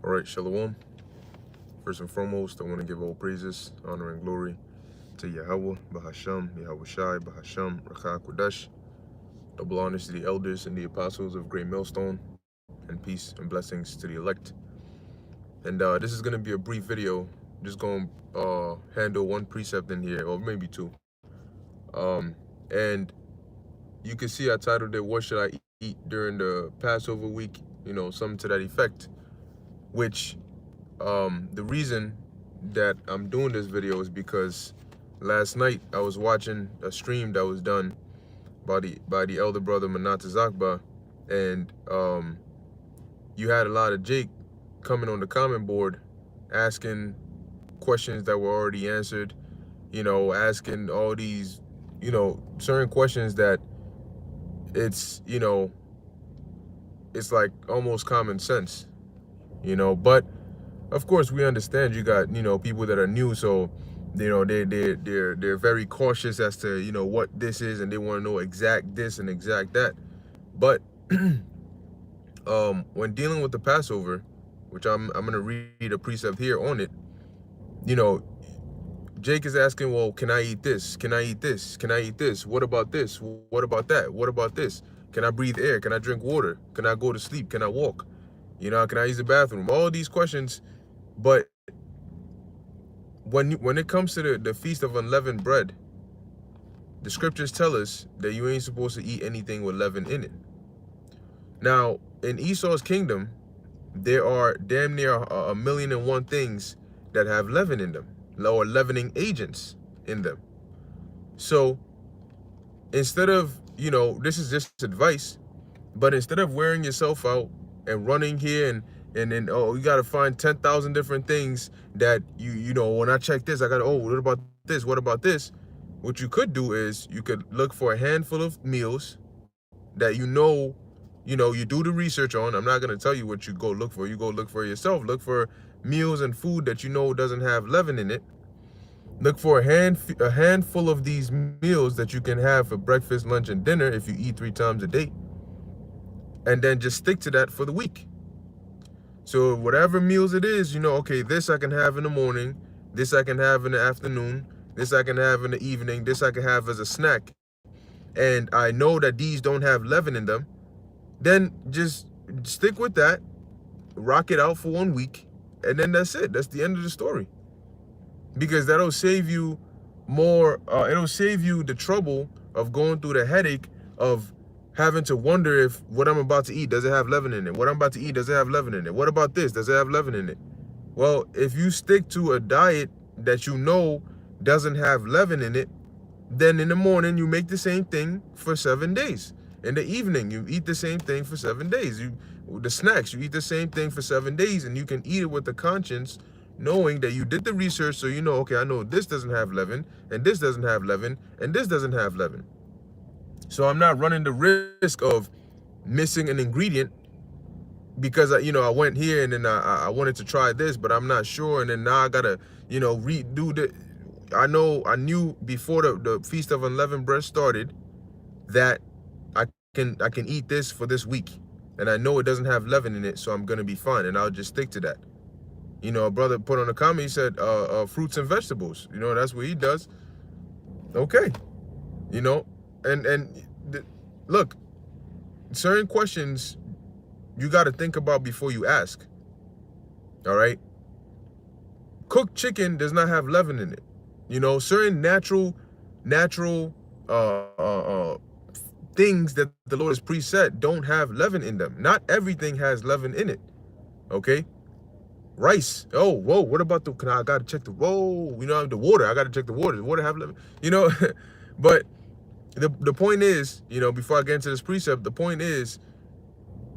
All right, Shalom. First and foremost, I want to give all praises, honor, and glory to Yahweh, Bahasham, Yahweh Shai, Bahasham, Rakha Kodesh. Double honors to the elders and the apostles of Great Millstone, and peace and blessings to the elect. And this is going to be a brief video, just going to handle one precept in here, or maybe two. And you can see I titled it, "What Should I Eat During the Passover Week?" You know, something to that effect, which the reason that I'm doing this video is because last night I was watching a stream that was done by the elder brother Manata Zakba, and you had a lot of Jake coming on the comment board asking questions that were already answered, you know, asking all these, you know, certain questions that it's, you know, it's like almost common sense, you know. But of course we understand you got, you know, people that are new, so you know they're very cautious as to, you know, what this is, and they want to know exact this and exact that. But when dealing with the Passover, which I'm gonna read a precept here on it, you know, Jake is asking, well, can I eat this? Can I eat this? Can I eat this? What about this? What about that? What about this? Can I breathe air? Can I drink water? Can I go to sleep? Can I walk? You know, can I use the bathroom? All these questions. But when it comes to the Feast of Unleavened Bread, the scriptures tell us that you ain't supposed to eat anything with leaven in it. Now, in Esau's kingdom, there are damn near a million and one things that have leaven in them, or leavening agents in them. So instead of, you know, this is just advice, but instead of wearing yourself out and running here and then, oh, you got to find 10,000 different things that you know, when I check this, I got to, oh, what about this? What about this? What you could do is you could look for a handful of meals that you know, you do the research on. I'm not going to tell you what you go look for. You go look for yourself. Look for meals and food that you know doesn't have leaven in it. Look for a handful of these meals that you can have for breakfast, lunch, and dinner if you eat 3 times a day. And then just stick to that for the week. So whatever meals it is, you know, okay, this I can have in the morning, this I can have in the afternoon, this I can have in the evening, this I can have as a snack, and I know that these don't have leaven in them, then just stick with that, rock it out for 1 week, and then that's it. That's the end of the story. Because that'll save you more, it'll save you the trouble of going through the headache of having to wonder if what I'm about to eat, does it have leaven in it? What I'm about to eat, does it have leaven in it? What about this? Does it have leaven in it? Well, if you stick to a diet that you know doesn't have leaven in it, then in the morning you make the same thing for 7 days. In the evening, you eat the same thing for 7 days. The snacks, you eat the same thing for 7 days, and you can eat it with the conscience, knowing that you did the research, so you know, okay, I know this doesn't have leaven, and this doesn't have leaven, and this doesn't have leaven. So I'm not running the risk of missing an ingredient because I went here and then I wanted to try this, but I'm not sure, and then now I gotta, redo the. I knew before the Feast of Unleavened Bread started that I can eat this for this week, and I know it doesn't have leaven in it, so I'm gonna be fine, and I'll just stick to that. You know, a brother put on a comment, he said, fruits and vegetables. You know, that's what he does. Okay. You know, and look, certain questions you got to think about before you ask. All right. Cooked chicken does not have leaven in it. You know, certain natural uh, uh, uh, things that the Lord has preset don't have leaven in them. Not everything has leaven in it. Okay. Rice. Oh, whoa. What about I got to check the, whoa, you know, the water. I got to check the water. Does water have leaven? You know, but the point is, you know, before I get into this precept, the point is,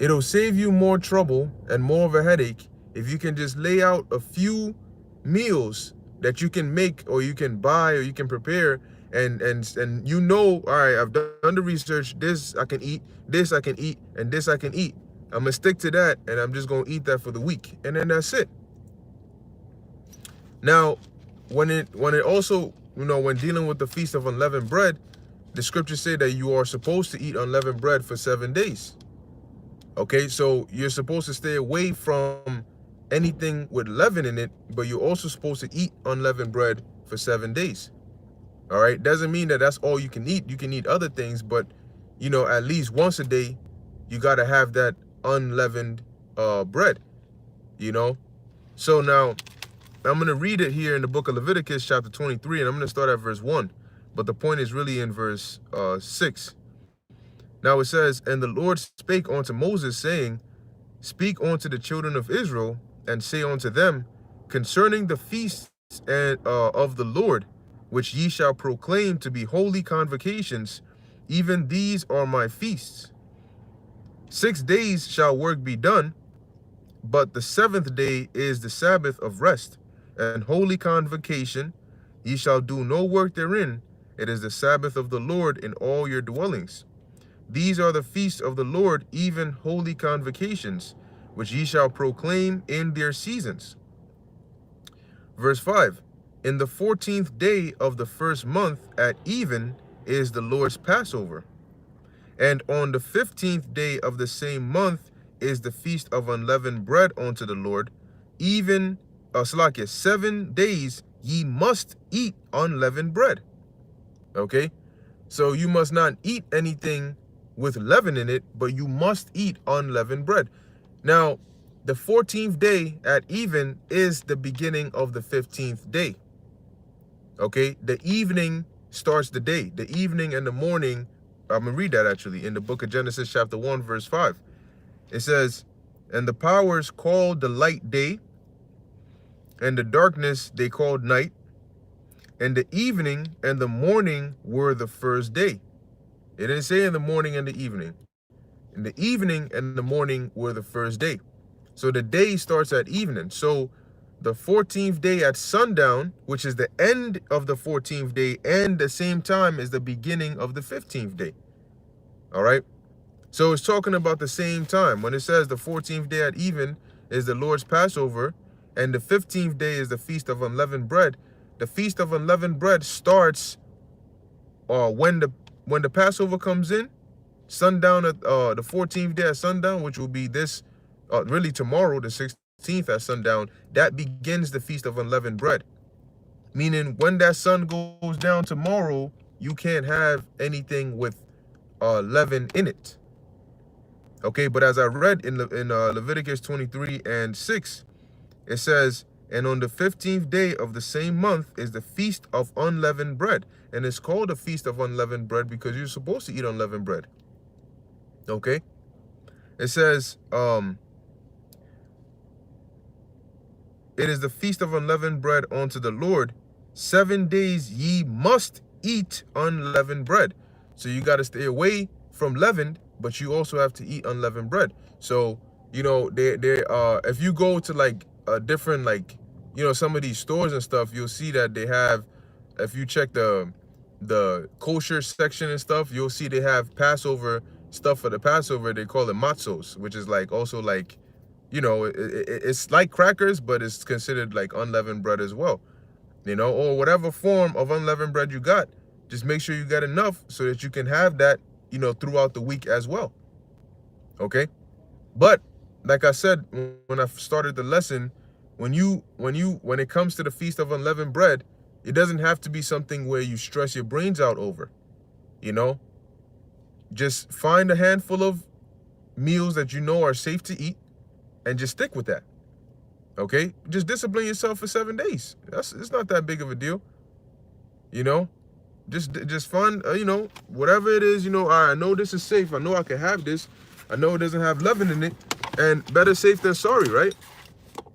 it'll save you more trouble and more of a headache if you can just lay out a few meals that you can make or you can buy or you can prepare, and you know, all right, I've done the research, this I can eat, this I can eat, and this I can eat. I'm gonna stick to that, and I'm just gonna eat that for the week, and then that's it. Now, when it also, you know, when dealing with the Feast of Unleavened Bread, the scriptures say that you are supposed to eat unleavened bread for 7 days. Okay, so you're supposed to stay away from anything with leaven in it, but you're also supposed to eat unleavened bread for 7 days. All right, doesn't mean that that's all you can eat. You can eat other things, but, you know, at least once a day, you got to have that unleavened bread, you know. So now, I'm going to read it here in the book of Leviticus, chapter 23, and I'm going to start at verse 1. But the point is really in verse 6. Now it says, and the Lord spake unto Moses, saying, speak unto the children of Israel, and say unto them, concerning the feasts and of the Lord, which ye shall proclaim to be holy convocations, even these are my feasts. 6 days shall work be done, but the 7th day is the Sabbath of rest, and holy convocation. Ye shall do no work therein. It is the Sabbath of the Lord in all your dwellings. These are the feasts of the Lord, even holy convocations, which ye shall proclaim in their seasons. Verse 5, in the 14th day of the first month at even is the Lord's Passover. And on the 15th day of the same month is the feast of unleavened bread unto the Lord. Even, 7 days ye must eat unleavened bread. Okay, so you must not eat anything with leaven in it, but you must eat unleavened bread. Now, the 14th day at even is the beginning of the 15th day. Okay, the evening starts the day. The evening and the morning, I'm going to read that actually in the book of Genesis chapter 1 verse 5. It says, and the powers called the light day, and the darkness they called night, and the evening and the morning were the first day. It didn't say in the morning and the evening. In the evening and the morning were the first day. So the day starts at evening. So the 14th day at sundown, which is the end of the 14th day, and the same time as the beginning of the 15th day. All right. So it's talking about the same time. When it says the 14th day at even is the Lord's Passover, and the 15th day is the Feast of Unleavened Bread, the Feast of Unleavened Bread starts when the Passover comes in, sundown at the 14th day at sundown, which will be this, really tomorrow, the 16th at sundown. That begins the Feast of Unleavened Bread. Meaning when that sun goes down tomorrow, you can't have anything with leaven in it. Okay, but as I read in Leviticus 23 and 6, it says, and on the 15th day of the same month is the Feast of Unleavened Bread. And it's called the Feast of Unleavened Bread because you're supposed to eat unleavened bread. Okay? It says, it is the Feast of Unleavened Bread unto the Lord. 7 days ye must eat unleavened bread. So you got to stay away from leavened, but you also have to eat unleavened bread. So, you know, if you go to like different, like, you know, some of these stores and stuff, you'll see that they have, if you check the kosher section and stuff, you'll see they have Passover stuff for the Passover. They call it matzos, which is like also like, you know, it's like crackers, but it's considered like unleavened bread as well, you know, or whatever form of unleavened bread you got. Just make sure you got enough so that you can have that, you know, throughout the week as well. Okay, but like I said when I started the lesson, when it comes to the Feast of Unleavened Bread, it doesn't have to be something where you stress your brains out over. You know, just find a handful of meals that you know are safe to eat, and just stick with that. Okay? Just discipline yourself for 7 days. It's not that big of a deal. You know? Just fun, you know, whatever it is, you know, all right, I know this is safe. I know I can have this. I know it doesn't have leaven in it. And better safe than sorry, right?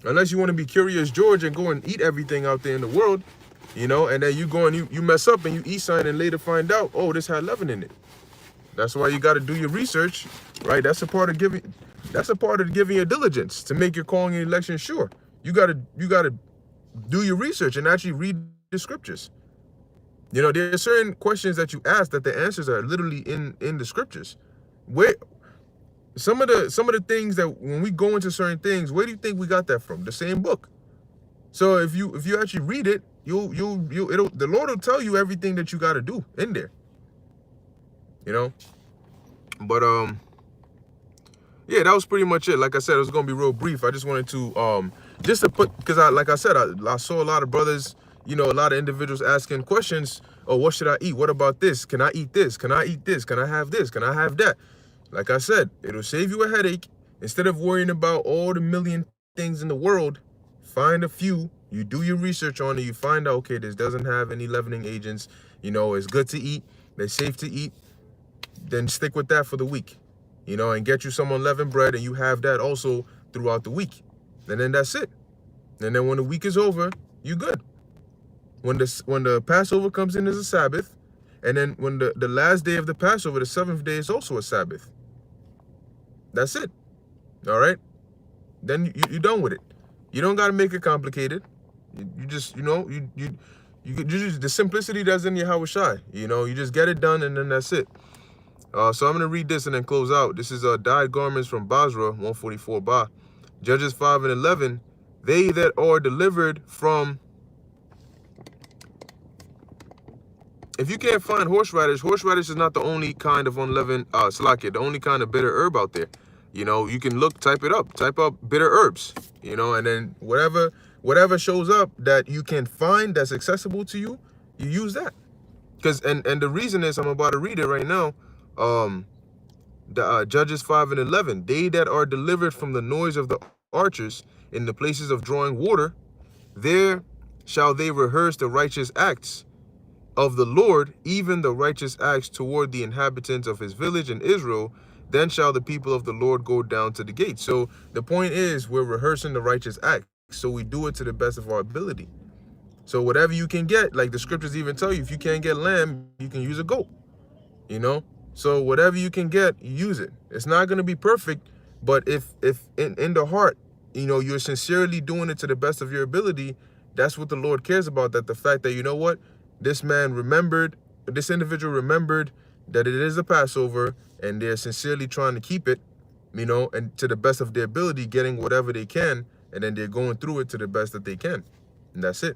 Unless you want to be Curious George and go and eat everything out there in the world, you know, and then you go and you mess up and you eat something and later find out, oh, this had leaven in it. That's why you got to do your research, right? That's a part of giving your diligence to make your calling and election sure. You got to do your research and actually read the scriptures. You know, there are certain questions that you ask that the answers are literally in the scriptures. Where some of the things that when we go into certain things, where do you think we got that from? The same book. So if you actually read it, the Lord will tell you everything that you got to do in there. You know, but yeah, that was pretty much it. Like I said, it was gonna be real brief. I just wanted to just to put, because I saw a lot of brothers, you know, a lot of individuals asking questions. Oh, what should I eat? What about this? Can I eat this? Can I eat this? Can I have this? Can I have that? Like I said, it'll save you a headache. Instead of worrying about all the million things in the world, find a few. You do your research on it. You find out, okay, this doesn't have any leavening agents. You know, it's good to eat. They're safe to eat. Then stick with that for the week. You know, and get you some unleavened bread, and you have that also throughout the week. And then that's it. And then when the week is over, you good. When the Passover comes in as a Sabbath, and then when the last day of the Passover, the 7th day, is also a Sabbath. That's it. All right? Then you're done with it. You don't got to make it complicated. You just, you know, you just, the simplicity that's in your Hawashai. You know, you just get it done, and then that's it. So I'm going to read this and then close out. This is dyed garments from Basra, 144 Ba. Judges 5 and 11. They that are delivered from... If you can't find horseradish is not the only kind of unleavened, the only kind of bitter herb out there. You know, you can type it up. Type up bitter herbs, you know, and then whatever shows up that you can find that's accessible to you, you use that. Because, and the reason is, I'm about to read it right now. Judges 5 and 11. They that are delivered from the noise of the archers in the places of drawing water, there shall they rehearse the righteous acts of the Lord, even the righteous acts toward the inhabitants of his village in Israel. Then shall the people of the Lord go down to the gate. So the point is, we're rehearsing the righteous acts, so we do it to the best of our ability. So whatever you can get, like the scriptures even tell you, if you can't get lamb, you can use a goat. You know, so whatever you can get, use it. It's not going to be perfect, but if in the heart, you know, you're sincerely doing it to the best of your ability, that's what the Lord cares about. That the fact that, you know what, this individual remembered that it is a Passover, and they're sincerely trying to keep it, you know, and to the best of their ability, getting whatever they can, and then they're going through it to the best that they can. And that's it.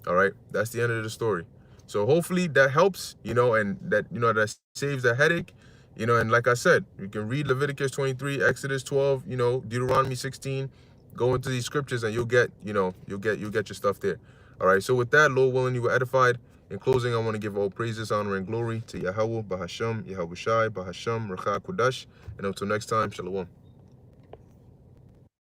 All right. That's the end of the story. So hopefully that helps, you know, and that, you know, that saves the headache, you know, and like I said, you can read Leviticus 23, Exodus 12, you know, Deuteronomy 16, go into these scriptures and you'll get, you know, you'll get your stuff there. All right. So with that, Lord willing, you were edified. In closing, I want to give all praises, honor, and glory to Yahweh, Bahasham, Yahushai, Bahasham, Rachah Kudash. And until next time, Shalom.